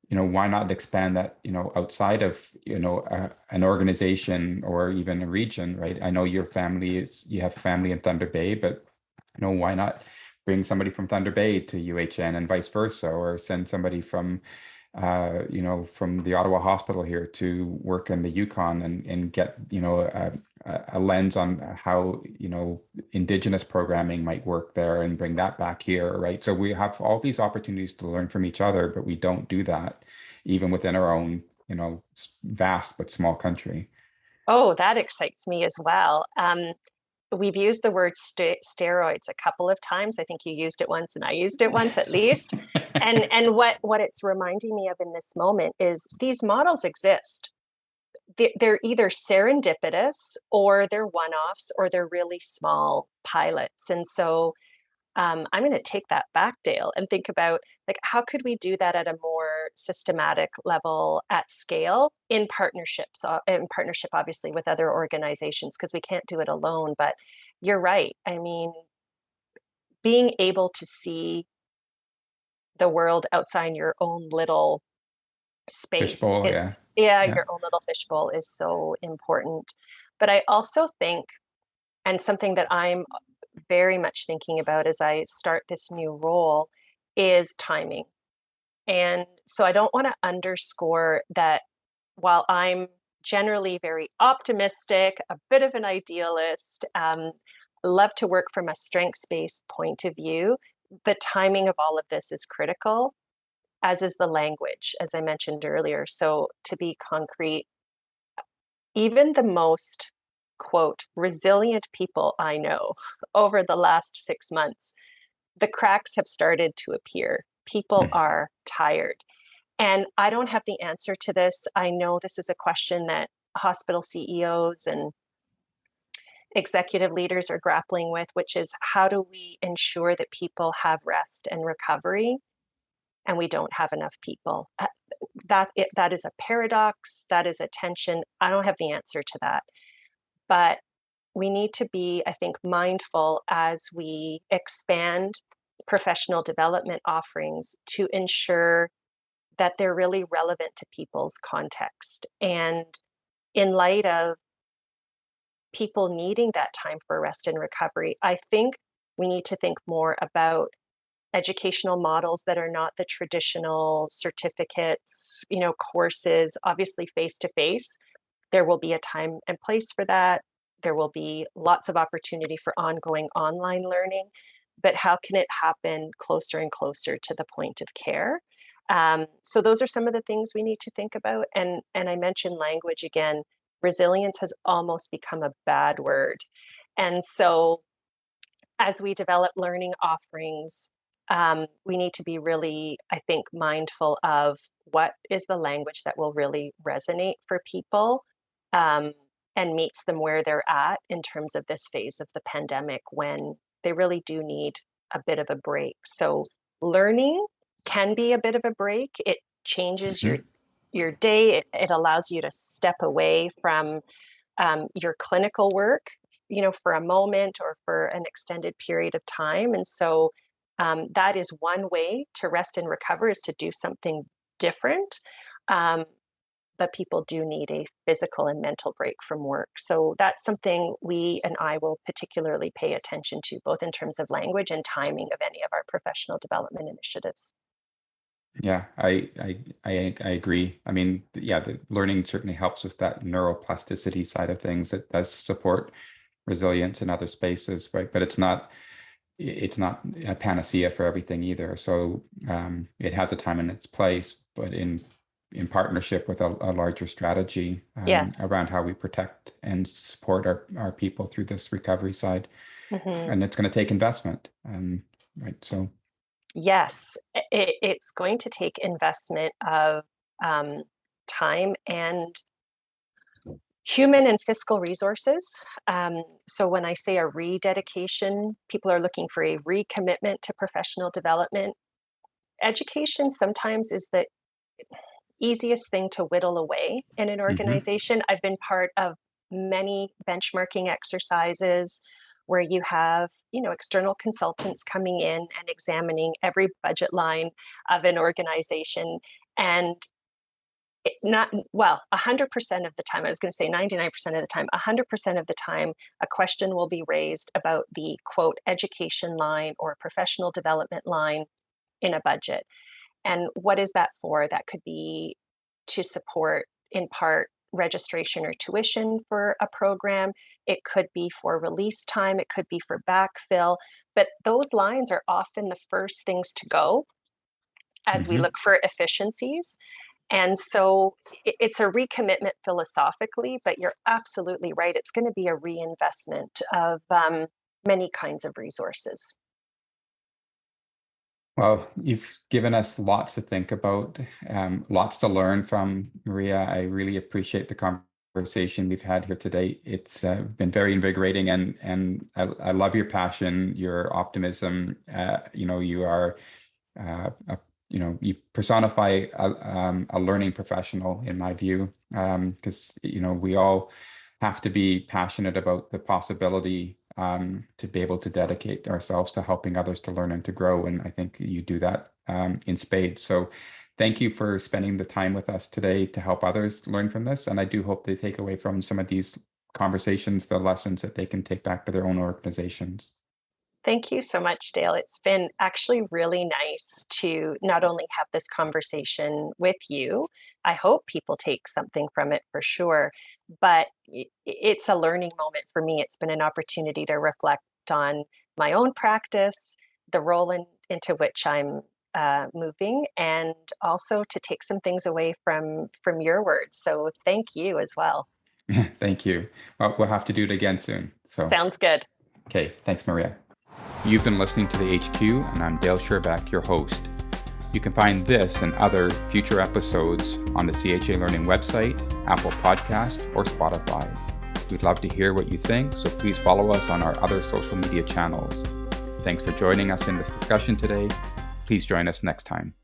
why not expand that, outside of, an organization or even a region, right? I know you have family in Thunder Bay, but, why not bring somebody from Thunder Bay to UHN and vice versa, or send somebody from the Ottawa Hospital here to work in the Yukon and get, a lens on how, Indigenous programming might work there and bring that back here, right? So we have all these opportunities to learn from each other, but we don't do that even within our own, vast but small country. Oh, that excites me as well. We've used the word steroids a couple of times. I think you used it once and I used it once at least. And what it's reminding me of in this moment is these models exist. They're either serendipitous or they're one-offs or they're really small pilots. And so I'm going to take that back, Dale, and think about like how could we do that at a more more systematic level at scale in partnerships, in partnership, obviously, with other organizations, because we can't do it alone. But you're right. I mean, being able to see the world outside your own little space Fishbowl, yeah. is, yeah, Yeah. your own little fishbowl is so important. But I also think, and something that I'm very much thinking about as I start this new role, is timing. And so I don't want to underscore that while I'm generally very optimistic, a bit of an idealist, love to work from a strengths-based point of view, the timing of all of this is critical, as is the language, as I mentioned earlier. So to be concrete, even the most, quote, resilient people I know over the last 6 months, the cracks have started to appear. People Mm. are tired. And I don't have the answer to this. I know this is a question that hospital CEOs and executive leaders are grappling with, which is how do we ensure that people have rest and recovery and we don't have enough people? That is a paradox. That is a tension. I don't have the answer to that. But we need to be, I think, mindful as we expand professional development offerings to ensure that they're really relevant to people's context. And in light of people needing that time for rest and recovery, I think we need to think more about educational models that are not the traditional certificates, courses, obviously face to face. There will be a time and place for that. There will be lots of opportunity for ongoing online learning, but how can it happen closer and closer to the point of care? So those are some of the things we need to think about. And I mentioned language again. Resilience has almost become a bad word. And so as we develop learning offerings, we need to be really, I think, mindful of what is the language that will really resonate for people, um, and meets them where they're at in terms of this phase of the pandemic when they really do need a bit of a break. So learning can be a bit of a break. It changes Mhm. your day. It allows you to step away from your clinical work, for a moment or for an extended period of time. And so that is one way to rest and recover, is to do something different. Um, but people do need a physical and mental break from work. So that's something we and I will particularly pay attention to, both in terms of language and timing of any of our professional development initiatives. Yeah, I agree. I mean, yeah, the learning certainly helps with that neuroplasticity side of things. That does support resilience in other spaces, right? But it's not a panacea for everything either. So it has a time and its place, but in partnership with a larger strategy Yes. around how we protect and support our people through this recovery side. Hmm. And it's going to take investment, right? So Yes, it's going to take investment of um, time and human and fiscal resources. So when I say a rededication, people are looking for a recommitment to professional development. Education sometimes is the easiest thing to whittle away in an mhm. organization. I've been part of many benchmarking exercises where you have, external consultants coming in and examining every budget line of an organization. And not, well, 100% of the time, I was going to say 99% of the time, 100% of the time, a question will be raised about the quote education line or professional development line in a budget. And what is that for? That could be to support, in part, registration or tuition for a program. It could be for release time. It could be for backfill. But those lines are often the first things to go as we Mhm. look for efficiencies. And so it's a recommitment philosophically, but you're absolutely right. It's going to be a reinvestment of many kinds of resources. Well, you've given us lots to think about, lots to learn from, Maria. I really appreciate the conversation we've had here today. It's been very invigorating, and I love your passion, your optimism. You are a you personify a learning professional, in my view, because we all have to be passionate about the possibility to be able to dedicate ourselves to helping others to learn and to grow. And I think you do that in spades. So thank you for spending the time with us today to help others learn from this. And I do hope they take away from some of these conversations the lessons that they can take back to their own organizations. Thank you so much, Dale. It's been actually really nice to not only have this conversation with you. I hope people take something from it for sure, but it's a learning moment for me. It's been an opportunity to reflect on my own practice, the role into which I'm moving, and also to take some things away from your words. So thank you as well. Thank you. Well, we'll have to do it again soon. So, Sounds good. okay. Thanks, Maria. You've been listening to the HQ, and I'm Dale Sherback, your host. You can find this and other future episodes on the CHA Learning website, Apple Podcast, or Spotify. We'd love to hear what you think, so please follow us on our other social media channels. Thanks for joining us in this discussion today. Please join us next time.